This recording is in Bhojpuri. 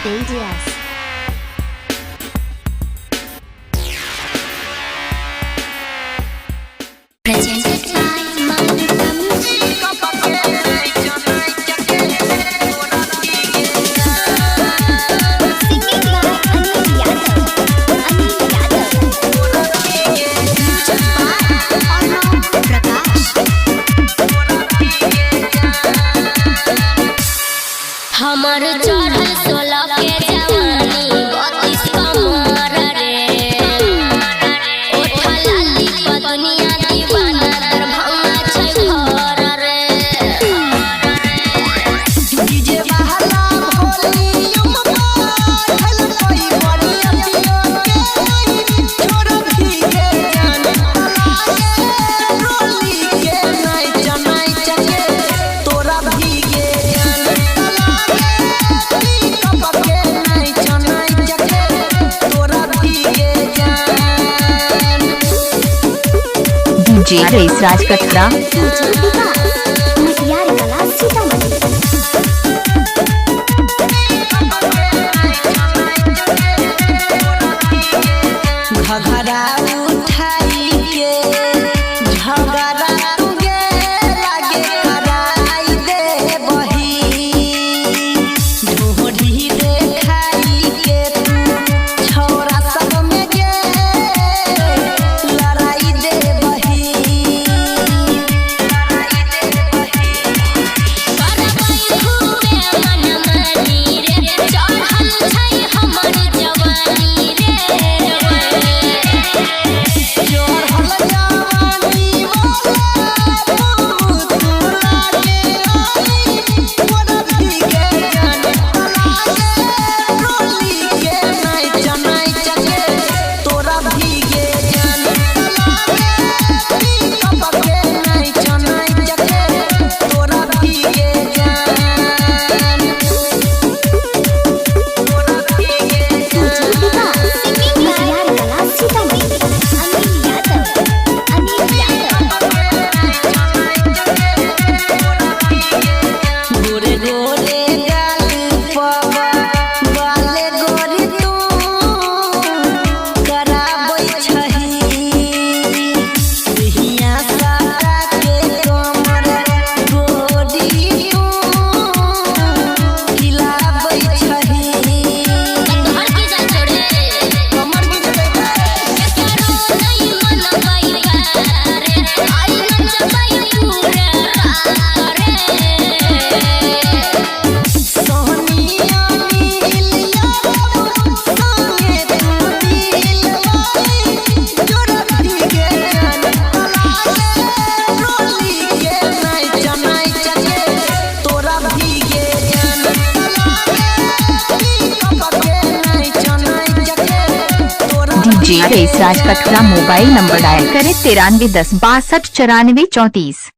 ADS. Presented by Mantra Music. Singing by Anil Yadav. Music by Arnav Prakash. हमर चढ़ल 16 के जवानी 32 कमर रे ओठा लाली प दुनिया दीवाना दरभंगा छै घर रे डीजे बहला वॉल्यूम बढ़ल कोई बड़ी अतियो के छोड़ भी के जान लागे रोली के नाइट नाइट के तोरा भी के जान लागे कब के नाइट नाइट के तोरा भी के जान डीजे रेस राज कटरा मटियार कला सीतामढ़ी। घघरा उठाई के झगड़ा तुगे लागे कराई दे बही ढोढ़ी देखाई के तू छौरा सब में गे लड़ाई दे बही करबै खूबे मनमानी रे चढ़ल छै हमर जवानी रे जोर हल जवानी वाला तू लागे आई मोरा भी के जान लागे रोली के नाइट नाइट के तोरा भी के जान लागे कब के नाइट नाइट के तोरा भी के जान तोरा भी के Singing by मटियार कला सीतामढ़ी। अनिल यादव। गोरे गोरे गाल पवा बाले गोरी तू कराबै छही हिया सारा के कमर गोरी तू खिलाबै छही घर की जा छोड़े कमर भी देबै करो नहीं मनबै रे आई नचबै पूरा रे सोनिया मिलिया संगे तू दिल लाई जोड़ा भी के जान लागे रोली के नाइट नाइट के तोरा भी के जान लागे कब के नाइट नाइट के तोरा डीजे रेस राज कटरा मोबाइल नंबर डायल करें 93 10 62 94 34।